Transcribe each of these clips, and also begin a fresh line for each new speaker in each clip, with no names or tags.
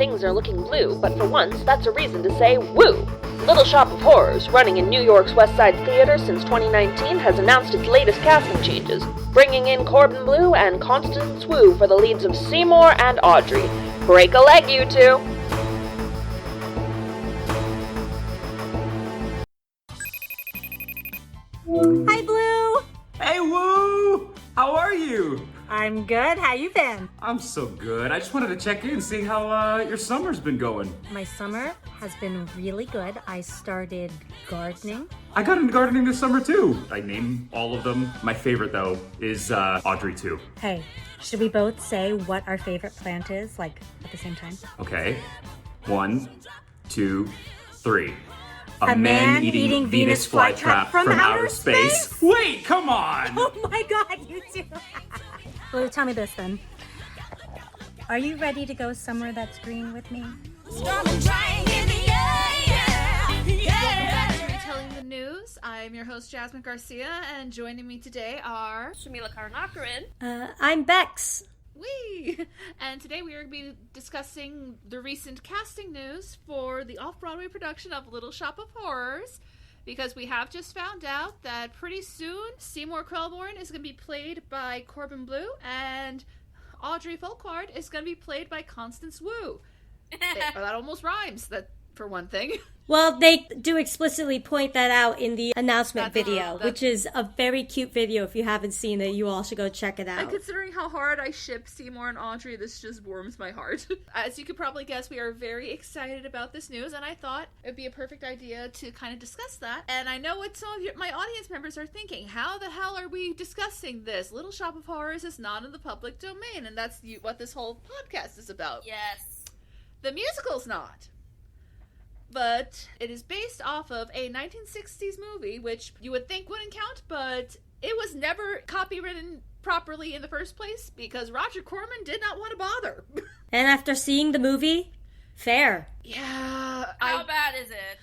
things are looking blue, but for once, that's a reason to say woo! Little Shop of Horrors, running in New York's West Side Theater since 2019, has announced its latest casting changes, bringing in Corbin Bleu and Constance Wu for the leads of Seymour and Audrey. Break a leg, you two!
Hi, Blue!
Hey, Woo! How are you?
I'm good. How you been?
I'm so good. I just wanted to check in, see how your summer's been going.
My summer has been really good. I started gardening.
I got into gardening this summer too. I named all of them. My favorite though is Audrey too.
Hey, should we both say what our favorite plant is, like, at the same time?
Okay. 1, 2, 3.
A man eating Venus flytrap from outer space?
Wait, come on!
Oh my god, you two! Blue, tell me this then. Are you ready to go somewhere that's green with me?
Welcome back to Retelling the News. I'm your host, Jasmine Garcia, and joining me today are...
Shami Karnakaran.
I'm Bex.
Wee! And today we are going to be discussing the recent casting news for the off-Broadway production of Little Shop of Horrors, because we have just found out that pretty soon Seymour Krellborn is going to be played by Corbin Bleu, and Audrey Fulquard is going to be played by Constance Wu. That almost rhymes, that for one thing.
Well, they do explicitly point that out in the announcement video, which is a very cute video. If you haven't seen it, you all should go check it out.
And considering how hard I ship Seymour and Audrey, this just warms my heart. As you could probably guess, we are very excited about this news, and I thought it would be a perfect idea to kind of discuss that. And I know what some of my audience members are thinking. How the hell are we discussing this? Little Shop of Horrors is not in the public domain, and that's what this whole podcast is about.
Yes.
The musical's not. But it is based off of a 1960s movie, which you would think wouldn't count, but it was never copywritten properly in the first place because Roger Corman did not want to bother.
And after seeing the movie, fair.
Yeah.
How bad is it?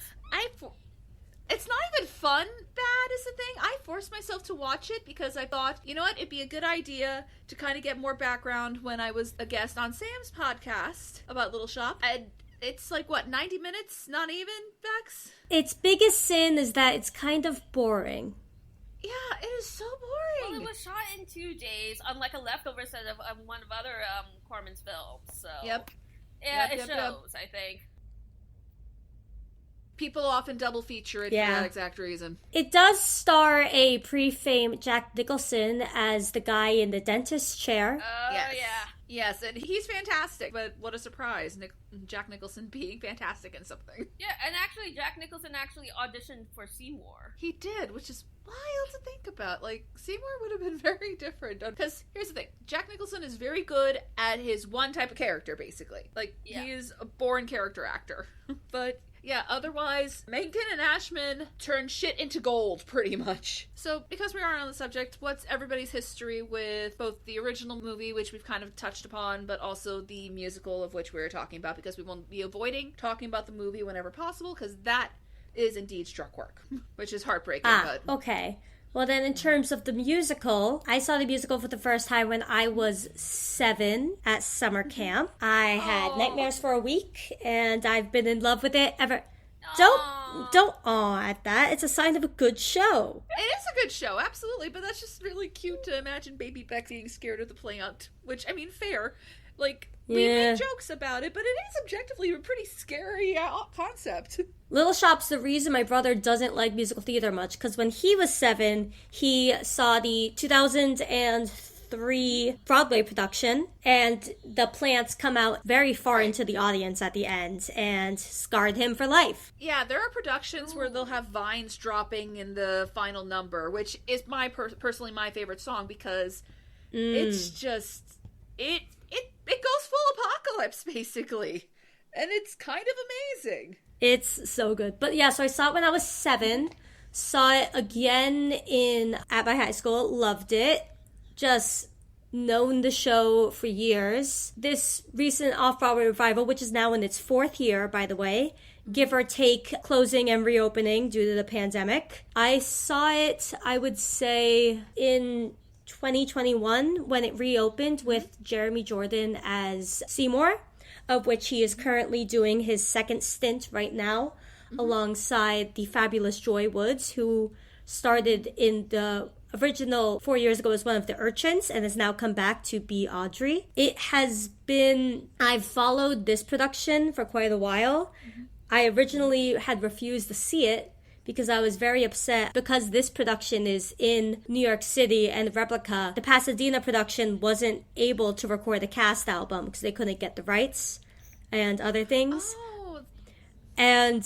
It's not even fun bad is the thing. I forced myself to watch it because I thought, you know what, it'd be a good idea to kind of get more background when I was a guest on Sam's podcast about Little Shop. And it's like, what, 90 minutes? Not even, Bex?
Its biggest sin is that it's kind of boring.
Yeah, it is so boring.
Well, it was shot in 2 days, unlike a leftover set of one of other Corman's films, so...
Yep.
Yeah,
Yep,
it shows, I think.
People often double feature it for that exact reason.
It does star a pre-famed Jack Nicholson as the guy in the dentist chair.
Oh,
Yes.
yeah.
Yes, and he's fantastic, but what a surprise, Jack Nicholson being fantastic in something.
Yeah, and actually, Jack Nicholson actually auditioned for Seymour.
He did, which is wild to think about. Like, Seymour would have been very different. Because, here's the thing, Jack Nicholson is very good at his one type of character, basically. Like, he is a born character actor. But... yeah, otherwise, Menken and Ashman turn shit into gold, pretty much. So, because we are on the subject, what's everybody's history with both the original movie, which we've kind of touched upon, but also the musical of which we're talking about, because we won't be avoiding talking about the movie whenever possible, because that is indeed struck work, which is heartbreaking. But...
okay. Well, then, in terms of the musical, I saw the musical for the first time when I was 7 at summer camp. I had nightmares for a week, and I've been in love with it ever. Don't aw at that. It's a sign of a good show.
It is a good show, absolutely, but that's just really cute to imagine baby Beck being scared of the plant, which, I mean, fair. Like, we make jokes about it, but it is objectively a pretty scary concept.
Little Shop's the reason my brother doesn't like musical theater much, because when he was 7, he saw the 2003 Broadway production, and the plants come out very far into the audience at the end, and scarred him for life.
Yeah, there are productions where they'll have vines dropping in the final number, which is personally my favorite song, because it's just... It goes full apocalypse, basically. And it's kind of amazing.
It's so good. But yeah, so I saw it when I was 7. Saw it again at my high school. Loved it. Just known the show for years. This recent off-Broadway revival, which is now in its 4th year, by the way, give or take closing and reopening due to the pandemic. I saw it, I would say, in 2021 when it reopened with Jeremy Jordan as Seymour. of which he is currently doing his second stint right now, alongside the fabulous Joy Woods, who started in the original 4 years ago as one of the urchins and has now come back to be Audrey. I've followed this production for quite a while. I originally had refused to see it because I was very upset because this production is in New York City and Replica. The Pasadena production wasn't able to record a cast album because they couldn't get the rights and other things.
Oh.
And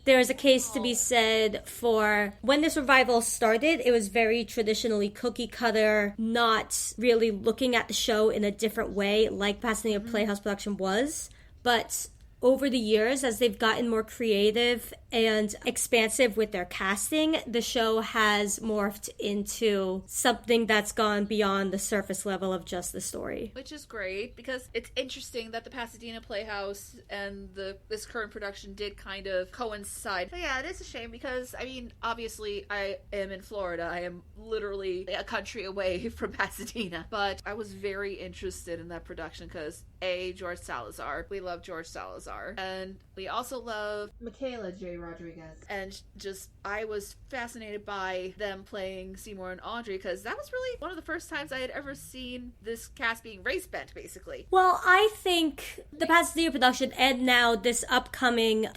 there's a case to be said for when this revival started, it was very traditionally cookie cutter, not really looking at the show in a different way like Pasadena Playhouse production was. But over the years, as they've gotten more creative and expansive with their casting, the show has morphed into something that's gone beyond the surface level of just the story.
Which is great, because it's interesting that the Pasadena Playhouse and this current production did kind of coincide. But yeah, it is a shame because, I mean, obviously I am in Florida. I am literally a country away from Pasadena. But I was very interested in that production because, A, George Salazar. We love George Salazar. And we also love Michaela J. Rodriguez. And just, I was fascinated by them playing Seymour and Audrey because that was really one of the first times I had ever seen this cast being race-bent, basically.
Well, I think the Pasadena production and now this upcoming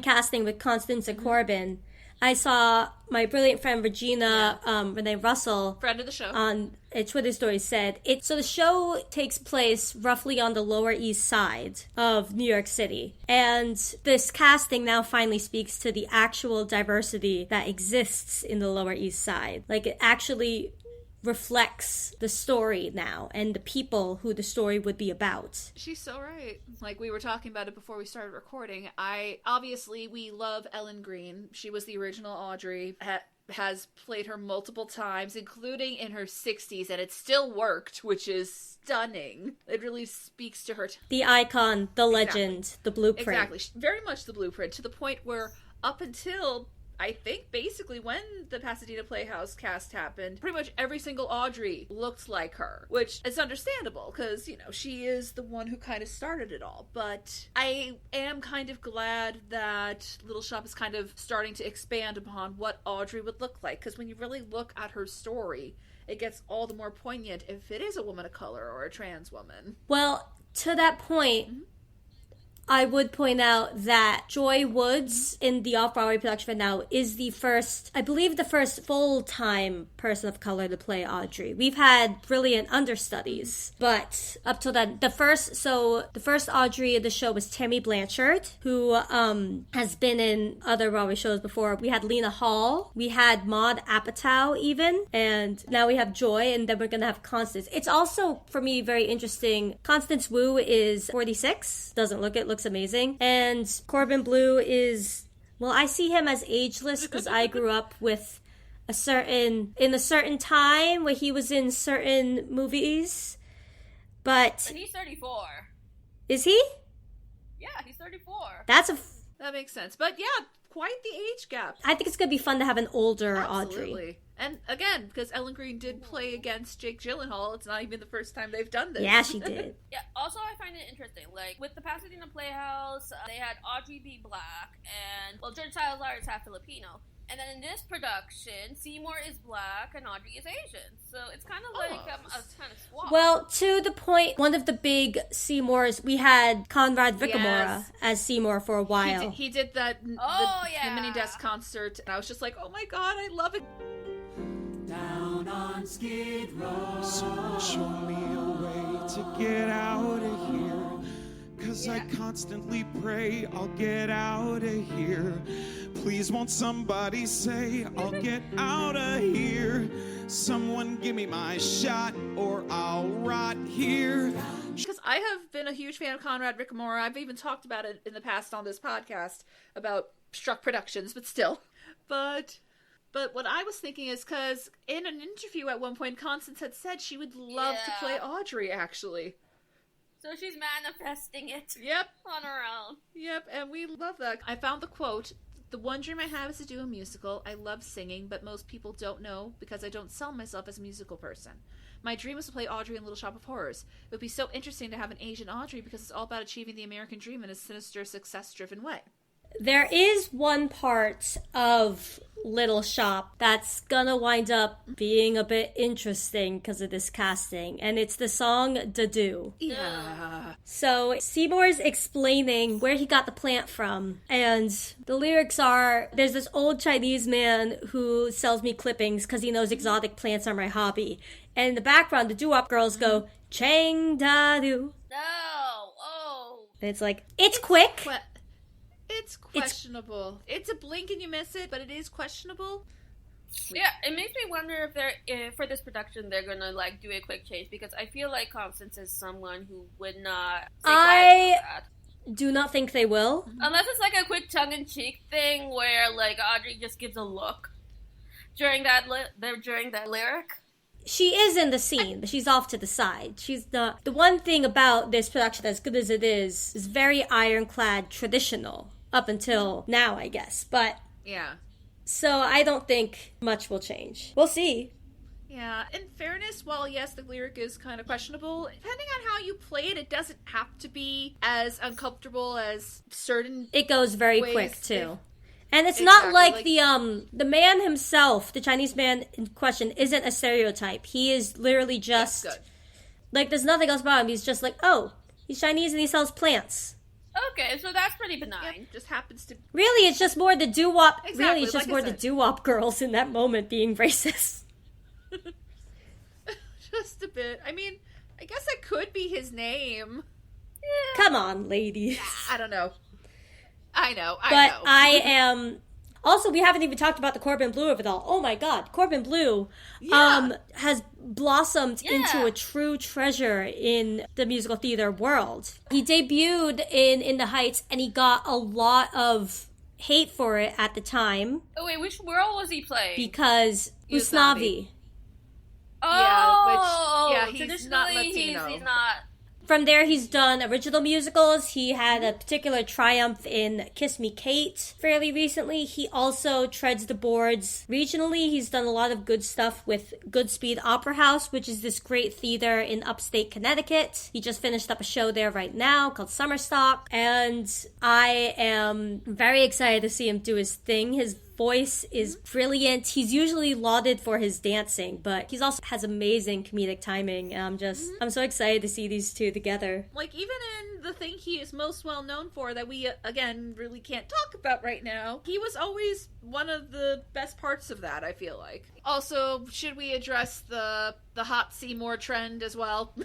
casting with Constance Wu Corbin, I saw my brilliant friend Regina Renee Russell,
friend of the show,
on a Twitter story said so the show takes place roughly on the Lower East Side of New York City, and this casting now finally speaks to the actual diversity that exists in the Lower East Side. Like, it actually reflects the story now and the people who the story would be about.
She's so right. Like, we were talking about it before we started recording. We love Ellen Green. She was the original Audrey, has played her multiple times, including in her 60s, and it still worked, which is stunning. It really speaks to her.
The icon, the legend, the blueprint.
Exactly. Very much the blueprint, to the point where up until, I think, basically when the Pasadena Playhouse cast happened, pretty much every single Audrey looked like her, which is understandable because, you know, she is the one who kind of started it all. But I am kind of glad that Little Shop is kind of starting to expand upon what Audrey would look like, because when you really look at her story, it gets all the more poignant if it is a woman of color or a trans woman.
Well, to that point, I would point out that Joy Woods in the Off-Broadway production right now is the first full-time person of color to play Audrey. We've had brilliant understudies, but up till then, the first Audrey in the show was Tammy Blanchard, who has been in other Broadway shows before. We had Lena Hall, we had Maude Apatow even, and now we have Joy, and then we're gonna have Constance. It's also, for me, very interesting. Constance Wu is 46, doesn't look it, looks amazing. And Corbin Bleu is, well, I see him as ageless because I grew up with a certain time where he was in certain movies. But
he's 34.
Is he?
Yeah, he's 34.
That makes sense. But yeah, quite the age gap.
I think it's going to be fun to have an older
Absolutely.
Audrey.
And again, because Ellen Green did play against Jake Gyllenhaal, it's not even the first time they've done this.
Yeah, she did.
Yeah, also I find it interesting, like, with the Pasadena Playhouse, they had Audrey be black, and, well, George Salazar is half Filipino. And then in this production, Seymour is black and Audrey is Asian. So it's kind of like a kind of swap.
Well, to the point, one of the big Seymours, we had Conrad Ricamora as Seymour for a while.
He did that, the mini desk concert, and I was just like, oh my god, I love it.
Down on Skid Row. Someone show me a way to get out of here. 'Cause I constantly pray I'll get out of here. Please won't somebody say I'll get out of here. Someone give me my shot or I'll rot here.
Because I have been a huge fan of Conrad Ricamora. I've even talked about it in the past on this podcast about Struck Productions, but still. But what I was thinking is, because in an interview at one point, Constance had said she would love to play Audrey, actually.
So she's manifesting it.
Yep.
On her own.
Yep, and we love that. I found the quote The one dream I have is to do a musical. I love singing, but most people don't know because I don't sell myself as a musical person. My dream is to play Audrey in Little Shop of Horrors. It would be so interesting to have an Asian Audrey because it's all about achieving the American dream in a sinister, success-driven way.
There is one part of Little Shop that's gonna wind up being a bit interesting because of this casting, and it's the song "Da-Do."
Yeah.
So Seymour's explaining where he got the plant from, and the lyrics are, there's this old Chinese man who sells me clippings because he knows exotic plants are my hobby. And in the background, the doo-wop girls go, Chang Da-Do.
No! Oh!
And it's like, it's quick.
It's questionable. It's a blink and you miss it, but it is questionable.
Yeah, it makes me wonder if for this production they're gonna like do a quick change, because I feel like Constance is someone who would not stay quiet about that.
Do not think they will.
Unless it's like a quick tongue-in-cheek thing where like Audrey just gives a look during that lyric.
She is in the scene, but she's off to the side. She's not. The one thing about this production, as good as it is very ironclad traditional up until now, I guess. But
yeah.
So I don't think much will change. We'll see.
Yeah, in fairness, while yes, the lyric is kind of questionable, depending on how you play it, it doesn't have to be as uncomfortable as certain.
It goes very quick too. And it's
exactly,
not like the man himself, the Chinese man in question, isn't a stereotype. He is literally just like, there's nothing else about him. He's just like, oh, he's Chinese and he sells plants.
Okay, so that's pretty benign.
Yep, just happens to.
Really, it's just more the doo-wop.
Exactly,
really, it's just
like
more the doo-wop girls in that moment being racist.
Just a bit. I mean, I guess that could be his name.
Yeah. Come on, ladies.
I don't know. I know.
But I am... Also, we haven't even talked about the Corbin Bleu of it all. Oh my god, Corbin Bleu has blossomed into a true treasure in the musical theater world. He debuted in The Heights, and he got a lot of hate for it at the time.
Oh wait, which world was he playing?
Because Usnavi.
Oh!
Yeah, he's not Latino.
He's not...
From there, he's done original musicals. He had a particular triumph in Kiss Me Kate fairly recently. He also treads the boards regionally. He's done a lot of good stuff with Goodspeed Opera House, which is this great theater in upstate Connecticut. He just finished up a show there right now called Summerstock. And I am very excited to see him do his thing. His voice is brilliant. He's usually lauded for his dancing, but he also has amazing comedic timing. And I'm so excited to see these two together.
Like, even in the thing he is most well known for that we, again, really can't talk about right now, he was always one of the best parts of that, I feel like. Also, should we address the hot Seymour trend as well?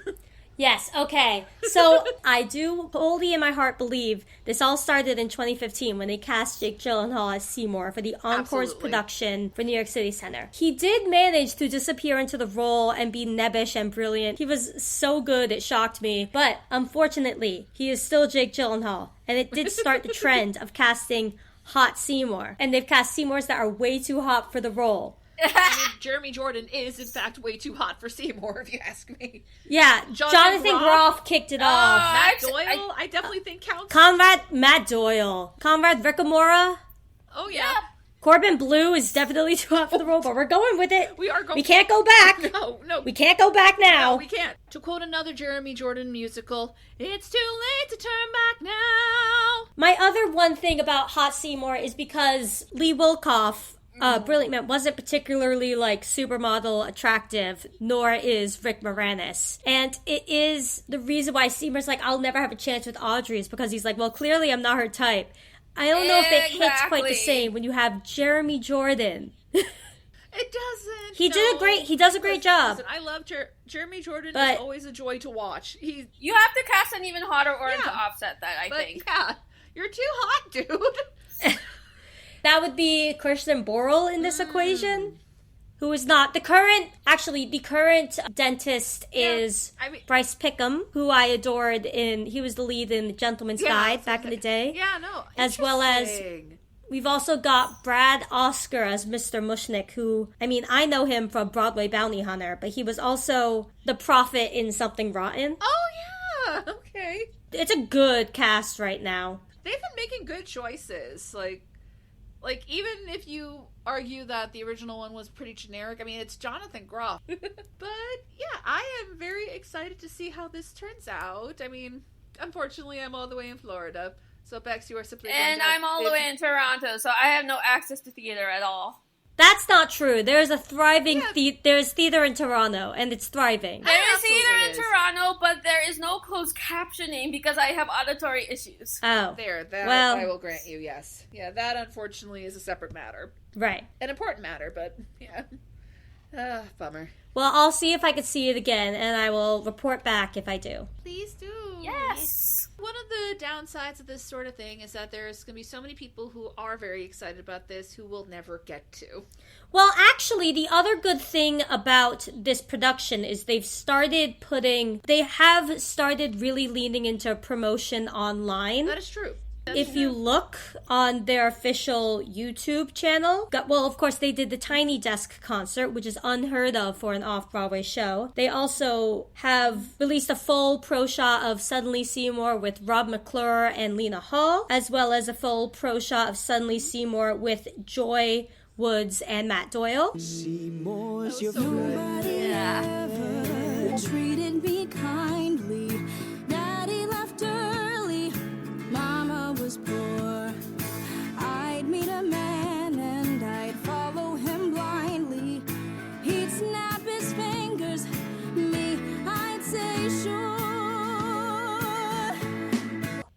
Yes, okay. So I do wholly in my heart believe this all started in 2015 when they cast Jake Gyllenhaal as Seymour for the Encore's production for New York City Center. He did manage to disappear into the role and be nebbish and brilliant. He was so good, it shocked me. But unfortunately, he is still Jake Gyllenhaal. And it did start the trend of casting hot Seymour. And they've cast Seymours that are way too hot for the role.
I mean, Jeremy Jordan is, in fact, way too hot for Seymour, if you ask me.
Yeah, Jonathan Groff kicked it off.
Matt Doyle, I definitely think counts.
Matt Doyle. Conrad Rickamora.
Oh, yeah.
Corbin Bleu is definitely too hot for the role, but we're going with it.
We are going.
We can't go back.
No.
We can't go back now.
No, we can't. To quote another Jeremy Jordan musical, it's too late to turn back now.
My other one thing about Hot Seymour is because Lee Wilkoff, Brilliant Man, wasn't particularly like supermodel attractive, nor is Rick Moranis. And it is the reason why Seymour's like, I'll never have a chance with Audrey, is because he's like, well, clearly I'm not her type. I don't know if it hits quite the same when you have Jeremy Jordan.
It doesn't.
He does a great job.
Listen, I love Jeremy Jordan. Is always a joy to watch.
You have to cast an even hotter orange to offset that, I think.
Yeah, you're too hot, dude.
That would be Kirsten Borle in this equation, who is not the current dentist is Bryce Pickham, who I adored he was the lead in The Gentleman's Guide back in the day.
Yeah, no.
As well as we've also got Brad Oscar as Mr. Mushnick, who, I mean, I know him from Broadway Bounty Hunter, but he was also the prophet in Something Rotten.
Oh, yeah. Okay.
It's a good cast right now.
They've been making good choices. Like, Like, even if you argue that the original one was pretty generic, I mean, it's Jonathan Groff. But, yeah, I am very excited to see how this turns out. I mean, unfortunately, I'm all the way in Florida. So, Bex, you are simply
And I'm all the way in Toronto, so I have no access to theater at all.
That's not true. There's a thriving there's theater in Toronto, and it's thriving.
There is theater in Toronto, but there is no closed captioning because I have auditory issues.
Oh.
That I will grant you, yes. Yeah, that unfortunately is a separate matter.
Right.
An important matter, but yeah. Bummer.
Well, I'll see if I can see it again, and I will report back if I do.
Please do.
Yes.
One of the downsides of this sort of thing is that there's going to be so many people who are very excited about this who will never get to.
Well, actually, the other good thing about this production is they have started really leaning into promotion online.
That is true.
If you look on their official YouTube channel, well, of course, they did the Tiny Desk concert, which is unheard of for an off-Broadway show. They also have released a full pro shot of Suddenly Seymour with Rob McClure and Lena Hall, as well as a full pro shot of Suddenly Seymour with Joy Woods and Matt Doyle.
Seymour's your
friend.
Ever treated me kindly. Daddy left early. Mama was poor. I'd meet a man and I'd follow him blindly. He'd snap his fingers. Me, I'd say sure.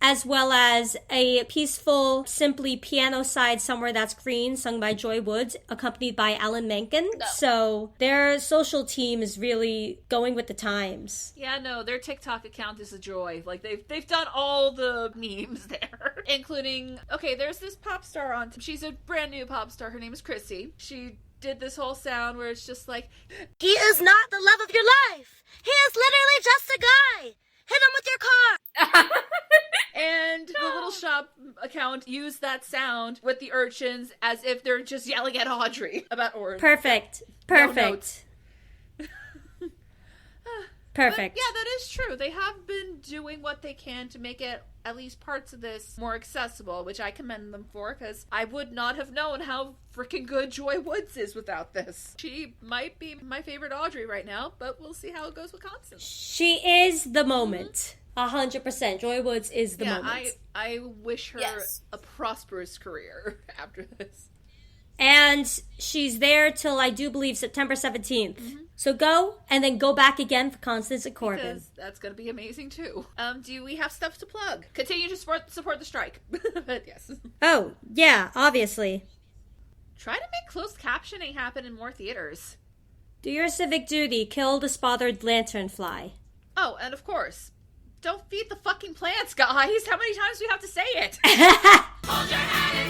As well as a peaceful, simply piano side Somewhere That's Green, sung by Joy Woods, accompanied by Alan Menken.
No.
So their social team is really going with the times.
Yeah, no, their TikTok account is a joy. Like, they've done all the memes there. Including, okay, there's this pop star on, she's a brand new pop star, her name is Chrissy. She did this whole sound where it's just like,
he is not the love of your life. He is literally just a guy. Hit him with your car.
and the Little Shop account used that sound with the urchins as if they're just yelling at Audrey about Orange.
Perfect.
No notes.
Perfect.
But yeah, that is true. They have been doing what they can to make it, at least parts of this, more accessible, which I commend them for, because I would not have known how freaking good Joy Woods is without this. She might be my favorite Audrey right now, but we'll see how it goes with Constance.
She is the moment. 100%. Joy Woods is the moment.
I wish her a prosperous career after this.
And she's there till, I do believe, September 17th. Mm-hmm. So go, and then go back again for Constance and Corbin.
Because that's going to be amazing, too. Do we have stuff to plug? Continue to support the strike. But yes.
Oh, yeah, obviously.
Try to make closed captioning happen in more theaters.
Do your civic duty. Kill the spotted lanternfly.
Oh, and of course, don't feed the fucking plants, guys. How many times do we have to say it?
Hold your hat